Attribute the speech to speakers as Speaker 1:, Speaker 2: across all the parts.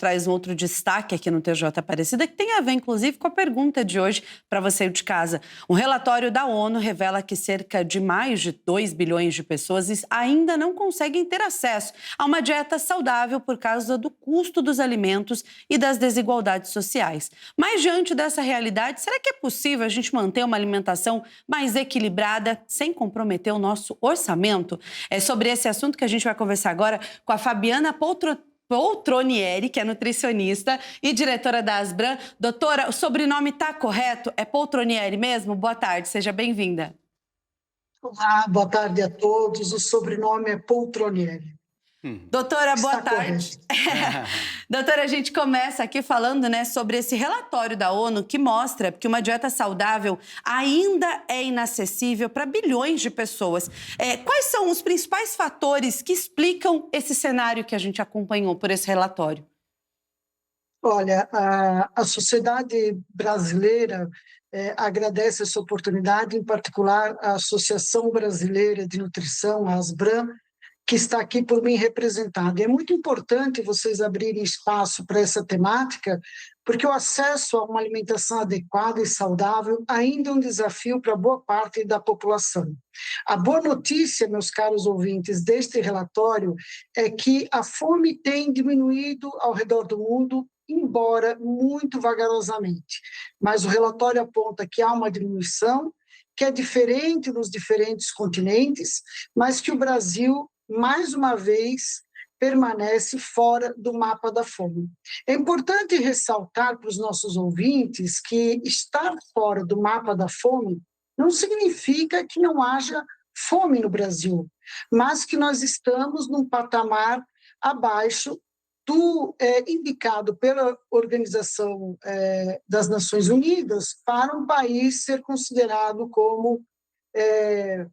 Speaker 1: traz um outro destaque aqui no TJ Aparecida, que tem a ver, inclusive, com a pergunta de hoje para você de casa. Um relatório da ONU revela que cerca de mais de 2 bilhões de pessoas ainda não conseguem ter acesso a uma dieta saudável por causa do custo dos alimentos e das desigualdades sociais. Mas, diante dessa realidade, será que é possível a gente manter uma alimentação mais equilibrada sem comprometer o nosso orçamento? É sobre esse assunto que a gente vai conversar agora com a Fabiana Poltronieri, que é nutricionista e diretora da Asbram. Doutora, o sobrenome está correto? É Poltronieri mesmo? Boa tarde, seja bem-vinda.
Speaker 2: Olá, boa tarde a todos. O sobrenome é Poltronieri.
Speaker 1: Doutora, boa
Speaker 2: Está
Speaker 1: tarde.
Speaker 2: correto.
Speaker 1: Doutora, a gente começa aqui falando, sobre esse relatório da ONU que mostra que uma dieta saudável ainda é inacessível para bilhões de pessoas. Quais são os principais fatores que explicam esse cenário que a gente acompanhou por esse relatório?
Speaker 2: Olha, a sociedade brasileira agradece essa oportunidade, em particular a Associação Brasileira de Nutrição, a Asbram, que está aqui por mim representada. É muito importante vocês abrirem espaço para essa temática, porque o acesso a uma alimentação adequada e saudável ainda é um desafio para boa parte da população. A boa notícia, meus caros ouvintes, deste relatório é que a fome tem diminuído ao redor do mundo, embora muito vagarosamente. Mas o relatório aponta que há uma diminuição, que é diferente nos diferentes continentes, mas que o Brasil, mais uma vez, permanece fora do mapa da fome. É importante ressaltar para os nossos ouvintes que estar fora do mapa da fome não significa que não haja fome no Brasil, mas que nós estamos num patamar abaixo do indicado pela Organização das Nações Unidas para um país ser considerado como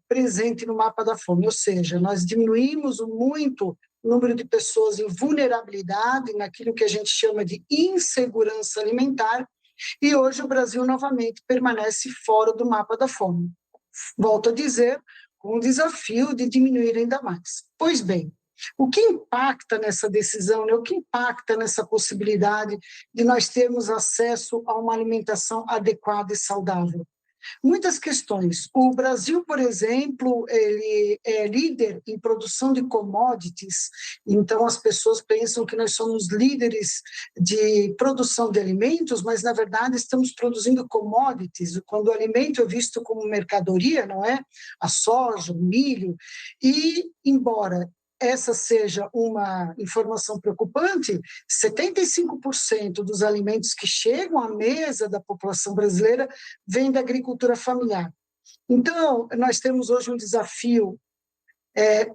Speaker 2: presente no mapa da fome, ou seja, nós diminuímos muito o número de pessoas em vulnerabilidade, naquilo que a gente chama de insegurança alimentar, e hoje o Brasil novamente permanece fora do mapa da fome. Volto a dizer, com o desafio de diminuir ainda mais. Pois bem, o que impacta nessa decisão, o que impacta nessa possibilidade de nós termos acesso a uma alimentação adequada e saudável? Muitas questões. O Brasil, por exemplo, ele é líder em produção de commodities, então as pessoas pensam que nós somos líderes de produção de alimentos, mas na verdade estamos produzindo commodities, quando o alimento é visto como mercadoria, não é? A soja, o milho, e embora essa seja uma informação preocupante, 75% dos alimentos que chegam à mesa da população brasileira vêm da agricultura familiar. Então, nós temos hoje um desafio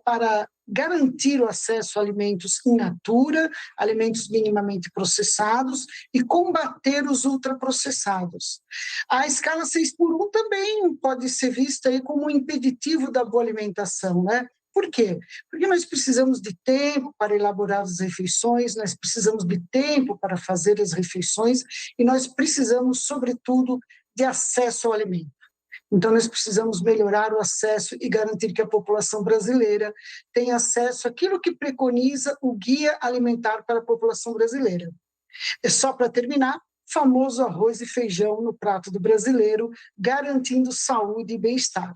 Speaker 2: para garantir o acesso a alimentos in natura, alimentos minimamente processados e combater os ultraprocessados. A escala 6x1 também pode ser vista aí como um impeditivo da boa alimentação, né? Por quê? Porque nós precisamos de tempo para elaborar as refeições, nós precisamos de tempo para fazer as refeições e nós precisamos, sobretudo, de acesso ao alimento. Então, nós precisamos melhorar o acesso e garantir que a população brasileira tenha acesso àquilo que preconiza o Guia Alimentar para a População Brasileira. E só para terminar, famoso arroz e feijão no prato do brasileiro, garantindo saúde e bem-estar.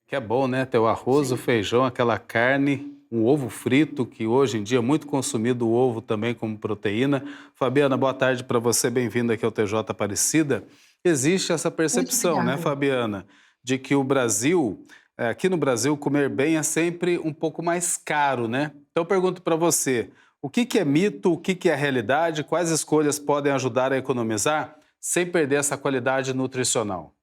Speaker 3: Que é bom, né? Ter o arroz, o feijão, aquela carne, um ovo frito, que hoje em dia é muito consumido o ovo também como proteína. Fabiana, boa tarde para você, bem-vinda aqui ao TJ Aparecida. Existe essa percepção, né, Fabiana, de que o Brasil, aqui no Brasil, comer bem é sempre um pouco mais caro, né? Então eu pergunto para você, o que é mito, o que é realidade, quais escolhas podem ajudar a economizar sem perder essa qualidade nutricional?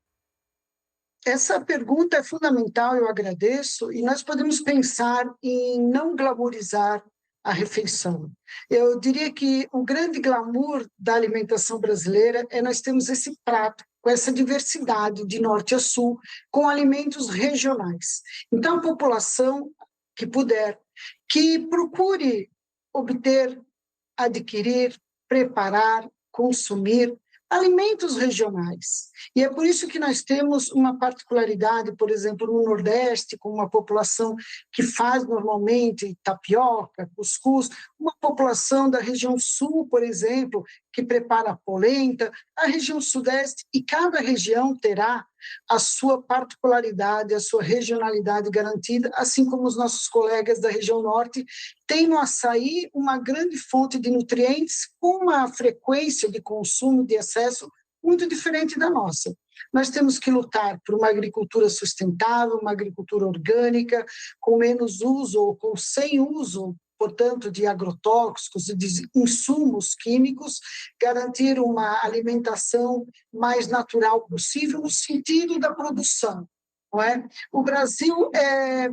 Speaker 2: Essa pergunta é fundamental, eu agradeço, e nós podemos pensar em não glamourizar a refeição. Eu diria que o grande glamour da alimentação brasileira é nós termos esse prato com essa diversidade de norte a sul, com alimentos regionais. Então, a população que puder, que procure obter, adquirir, preparar, consumir alimentos regionais. E é por isso que nós temos uma particularidade, por exemplo, no Nordeste, com uma população que faz normalmente tapioca, cuscuz, uma população da região Sul, por exemplo, que prepara polenta, a região Sudeste, e cada região terá a sua particularidade, a sua regionalidade garantida, assim como os nossos colegas da região Norte têm no açaí uma grande fonte de nutrientes com uma frequência de consumo, de acesso muito diferente da nossa. Nós temos que lutar por uma agricultura sustentável, uma agricultura orgânica, com menos uso ou com sem uso, portanto, de agrotóxicos e de insumos químicos, garantir uma alimentação mais natural possível no sentido da produção. Não é? O Brasil é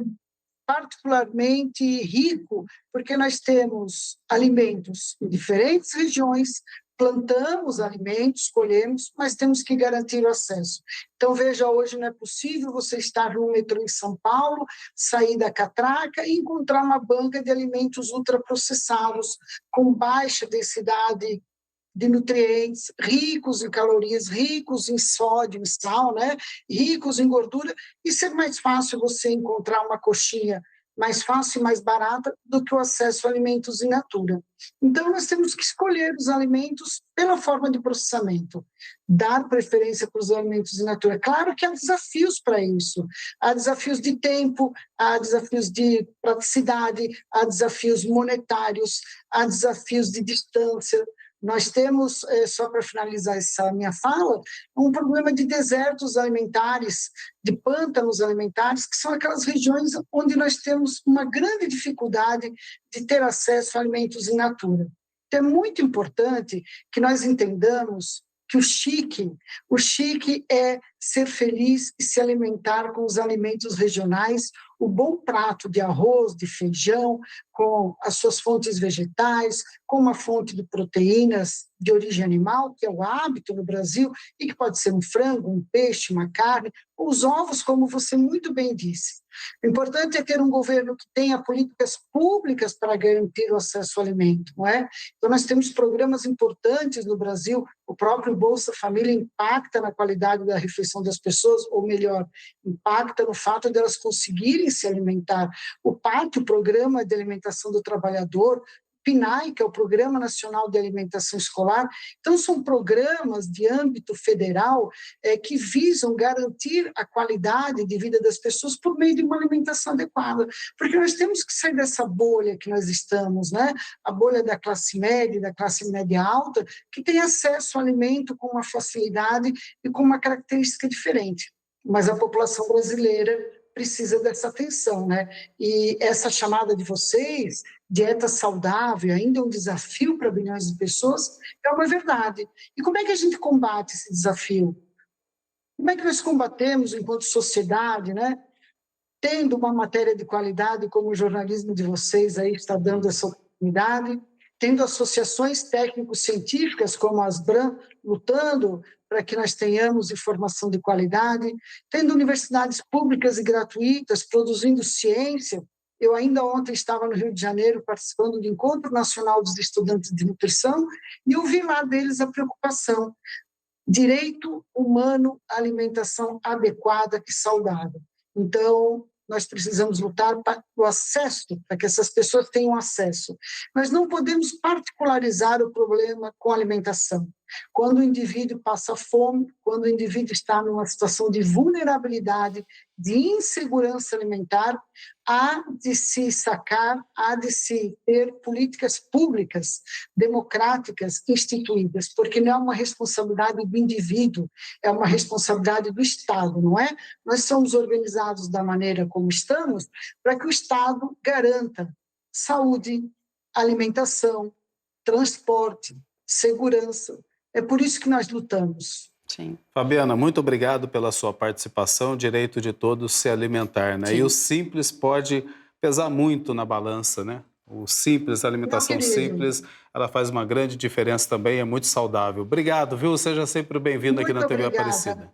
Speaker 2: particularmente rico porque nós temos alimentos em diferentes regiões, plantamos alimentos, colhemos, mas temos que garantir o acesso. Então, veja, hoje não é possível você estar no metrô em São Paulo, sair da catraca e encontrar uma banca de alimentos ultraprocessados, com baixa densidade de nutrientes, ricos em calorias, ricos em sódio, em sal, né? Ricos em gordura, e ser mais fácil você encontrar uma coxinha mais fácil e mais barata do que o acesso a alimentos in natura. Então, nós temos que escolher os alimentos pela forma de processamento, dar preferência para os alimentos in natura. Claro que há desafios para isso, há desafios de tempo, há desafios de praticidade, há desafios monetários, há desafios de distância. Nós temos, só para finalizar essa minha fala, um problema de desertos alimentares, de pântanos alimentares, que são aquelas regiões onde nós temos uma grande dificuldade de ter acesso a alimentos in natura. Então, é muito importante que nós entendamos que o chique é ser feliz e se alimentar com os alimentos regionais, o bom prato de arroz, de feijão, com as suas fontes vegetais, com uma fonte de proteínas de origem animal, que é o hábito no Brasil, e que pode ser um frango, um peixe, uma carne, os ovos, como você muito bem disse. O importante é ter um governo que tenha políticas públicas para garantir o acesso ao alimento, não é? Então, nós temos programas importantes no Brasil, o próprio Bolsa Família impacta na qualidade da refeição das pessoas, ou melhor, impacta no fato de elas conseguirem se alimentar. O PAT, o Programa de Alimentação do Trabalhador, PNAE, que é o Programa Nacional de Alimentação Escolar. Então, são programas de âmbito federal que visam garantir a qualidade de vida das pessoas por meio de uma alimentação adequada, porque nós temos que sair dessa bolha que nós estamos, né? A bolha da classe média alta, que tem acesso ao alimento com uma facilidade e com uma característica diferente. Mas a população brasileira precisa dessa atenção, né? E essa chamada de vocês, dieta saudável, ainda é um desafio para bilhões de pessoas, é uma verdade. E como é que a gente combate esse desafio? Como é que nós combatemos enquanto sociedade, né? Tendo uma matéria de qualidade como o jornalismo de vocês aí está dando essa oportunidade, tendo associações técnico-científicas como a Asbram lutando para que nós tenhamos informação de qualidade, tendo universidades públicas e gratuitas produzindo ciência. Eu ainda ontem estava no Rio de Janeiro participando do Encontro Nacional dos Estudantes de Nutrição e ouvi lá deles a preocupação. Direito humano à alimentação adequada e saudável. Então, nós precisamos lutar para o acesso, para que essas pessoas tenham acesso. Nós não podemos particularizar o problema com a alimentação. Quando o indivíduo passa fome, quando o indivíduo está numa situação de vulnerabilidade, de insegurança alimentar, há de se sacar, há de se ter políticas públicas, democráticas, instituídas, porque não é uma responsabilidade do indivíduo, é uma responsabilidade do Estado, não é? Nós somos organizados da maneira como estamos para que o Estado garanta saúde, alimentação, transporte, segurança. É por isso que nós lutamos.
Speaker 1: Sim.
Speaker 3: Fabiana, muito obrigado pela sua participação. O direito de todos se alimentar, né?
Speaker 1: Sim.
Speaker 3: E o simples pode pesar muito na balança, né? O simples, a alimentação simples, ela faz uma grande diferença também, é muito saudável. Obrigado, viu? Seja sempre bem-vindo aqui na TV Aparecida.